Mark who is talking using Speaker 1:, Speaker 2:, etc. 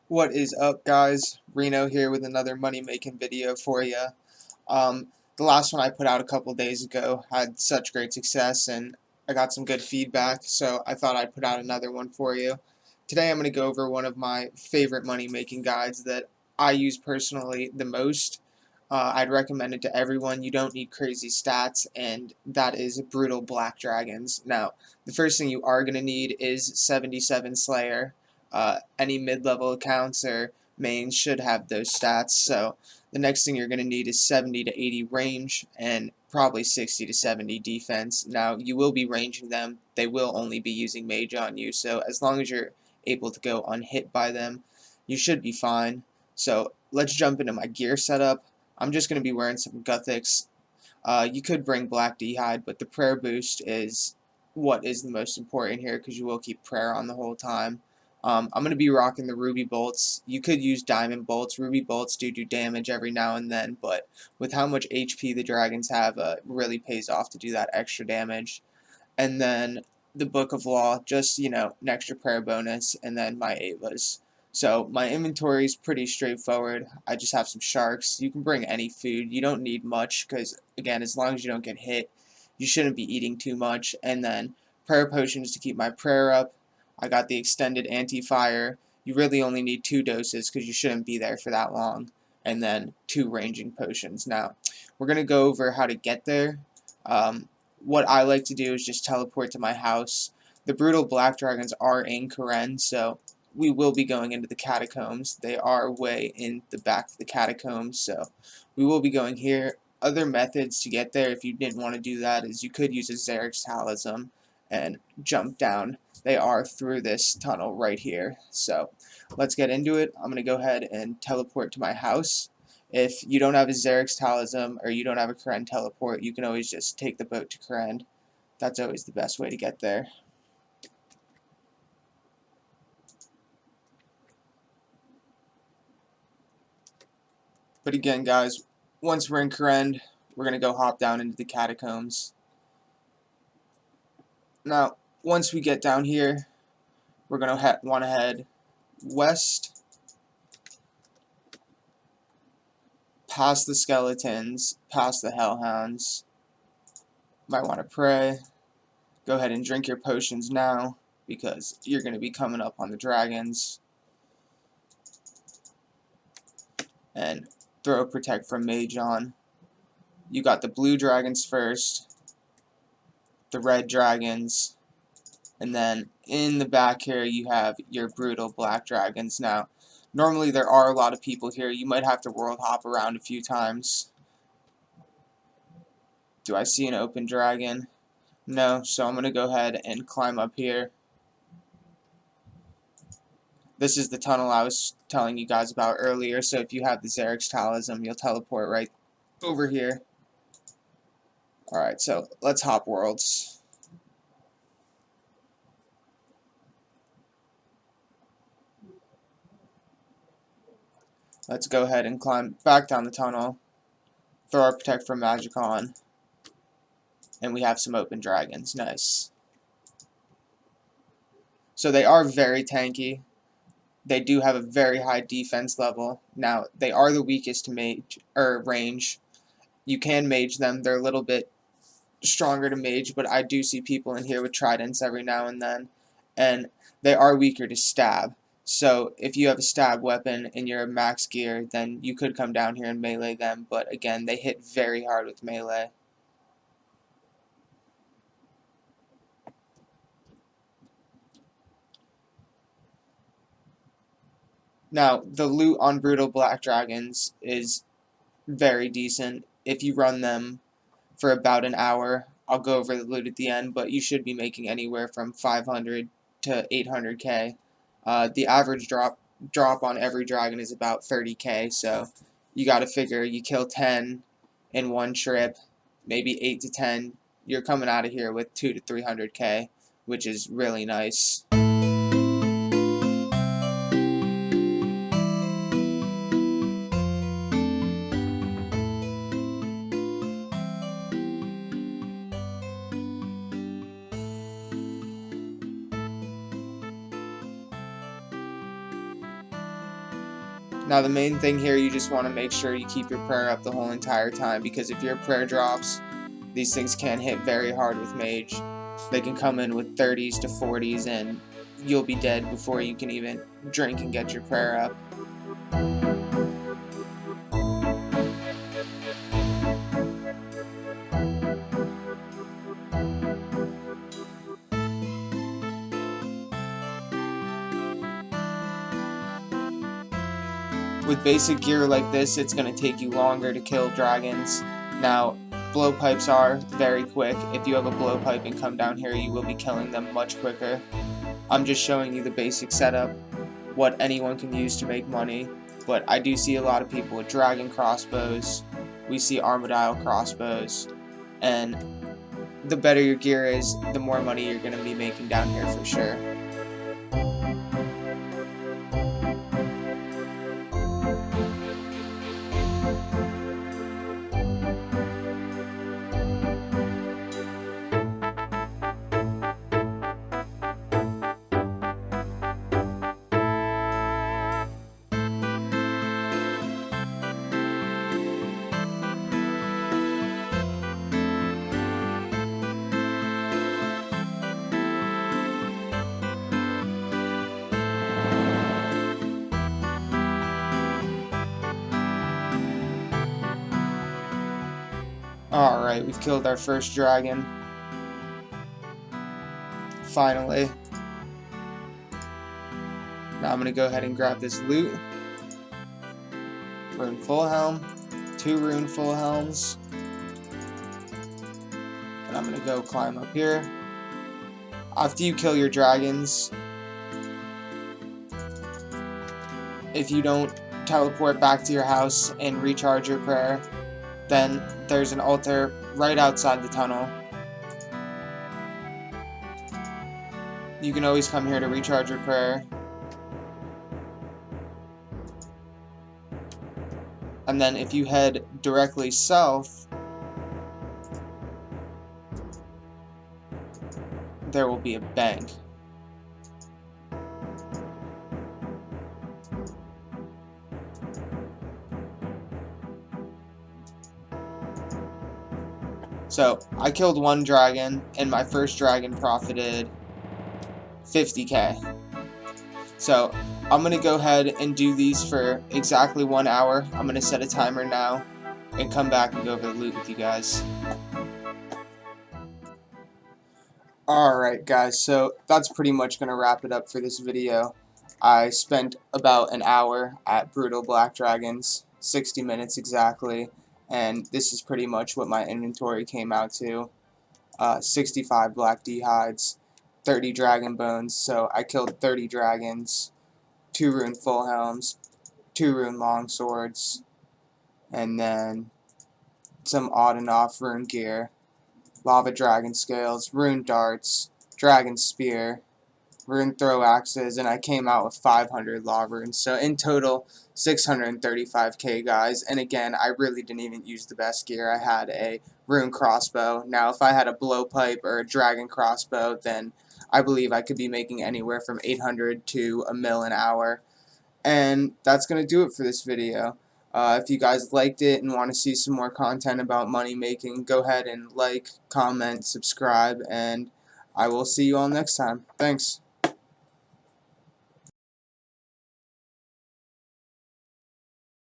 Speaker 1: What is up, guys? Reno here with another money making video for you. The last one I put out a couple days ago had such great success and I got some good feedback, so I thought I'd put out another one for you. Today I'm going to go over one of my favorite money making guides that I use personally the most. I'd recommend it to everyone. You don't need crazy stats, and that is Brutal Black Dragons. Now, the first thing you are going to need is 77 Slayer. Any mid-level accounts or mains should have those stats, so the next thing you're going to need is 70 to 80 range and probably 60 to 70 defense. Now, you will be ranging them. They will only be using mage on you, so as long as you're able to go unhit by them, you should be fine. So let's jump into my gear setup. I'm just going to be wearing some Gothics. You could bring Black D'hide, but the prayer boost is what is the most important here because you will keep prayer on the whole time. I'm going to be rocking the Ruby Bolts. You could use Diamond Bolts. Ruby Bolts do damage every now and then, but with how much HP the dragons have, it really pays off to do that extra damage. And then the Book of Law, just, an extra prayer bonus, and then my Avas. So my inventory is pretty straightforward. I just have some sharks. You can bring any food. You don't need much because, again, as long as you don't get hit, you shouldn't be eating too much. And then prayer potions to keep my prayer up. I got the extended anti-fire. You really only need 2 doses because you shouldn't be there for that long. And then 2 ranging potions. Now, we're going to go over how to get there. What I like to do is just teleport to my house. The Brutal Black Dragons are in Karen, so we will be going into the catacombs. They are way in the back of the catacombs, so we will be going here. Other methods to get there, if you didn't want to do that, is you could use a Xerix Talism and jump down. They are through this tunnel right here. So let's get into it. I'm going to go ahead and teleport to my house. If you don't have a Xerix Talism or you don't have a Karen teleport, you can always just take the boat to Karen. That's always the best way to get there. But again, guys, once we're in Karen, we're going to go hop down into the catacombs. Now, once we get down here, we're going to want to head west, past the skeletons, past the hellhounds. Might want to pray. Go ahead and drink your potions now, because you're going to be coming up on the dragons. And throw protect from mage on. You got the blue dragons first, the red dragons, and then in the back here you have your brutal black dragons. Now, normally there are a lot of people here. You might have to world hop around a few times. Do I see an open dragon? No, so I'm going to go ahead and climb up here. This is the tunnel I was telling you guys about earlier, so if you have the Xerix Talism, you'll teleport right over here. Alright, so let's hop worlds. Let's go ahead and climb back down the tunnel, throw our Protect from Magic on, and we have some open dragons. Nice. So they are very tanky. They do have a very high defense level. Now, they are the weakest to mage, or range. You can mage them. They're a little bit stronger to mage, but I do see people in here with tridents every now and then. And they are weaker to stab. So if you have a stab weapon and you're a max gear, then you could come down here and melee them. But again, they hit very hard with melee. Now, the loot on Brutal Black Dragons is very decent. If you run them for about an hour, I'll go over the loot at the end, but you should be making anywhere from 500 to 800k. The average drop on every dragon is about 30k, so you got to figure you kill 10 in one trip, maybe 8 to 10, you're coming out of here with 2 to 300k, which is really nice. Now the main thing here, you just want to make sure you keep your prayer up the whole entire time, because if your prayer drops, these things can hit very hard with mage. They can come in with 30s to 40s and you'll be dead before you can even drink and get your prayer up. With basic gear like this, it's going to take you longer to kill dragons. Now, blowpipes are very quick. If you have a blowpipe and come down here, you will be killing them much quicker. I'm just showing you the basic setup, what anyone can use to make money, but I do see a lot of people with dragon crossbows. We see armadillo crossbows, and the better your gear is, the more money you're going to be making down here for sure. Alright, we've killed our first dragon. Finally. Now I'm going to go ahead and grab this loot. Rune full helm. 2 rune full helms. And I'm going to go climb up here. After you kill your dragons, if you don't teleport back to your house and recharge your prayer, then there's an altar right outside the tunnel. You can always come here to recharge your prayer. And then if you head directly south, there will be a bank. So, I killed 1 dragon, and my first dragon profited 50k. So, I'm going to go ahead and do these for exactly 1 hour. I'm going to set a timer now, and come back and go over the loot with you guys. Alright guys, so that's pretty much going to wrap it up for this video. I spent about an hour at Brutal Black Dragons, 60 minutes exactly, and this is pretty much what my inventory came out to. 65 black D-hides, 30 dragon bones, so I killed 30 dragons, 2 rune full helms, 2 rune long swords, and then some odd and off rune gear, lava dragon scales, rune darts, dragon spear, rune throw axes, and I came out with 500 lava runes. So in total, 635k guys. And again, I really didn't even use the best gear. I had a rune crossbow. Now if I had a blowpipe or a dragon crossbow, then I believe I could be making anywhere from 800 to a mil an hour. And that's going to do it for this video. If you guys liked it and want to see some more content about money making, go ahead and like, comment, subscribe, and I will see you all next time. Thanks.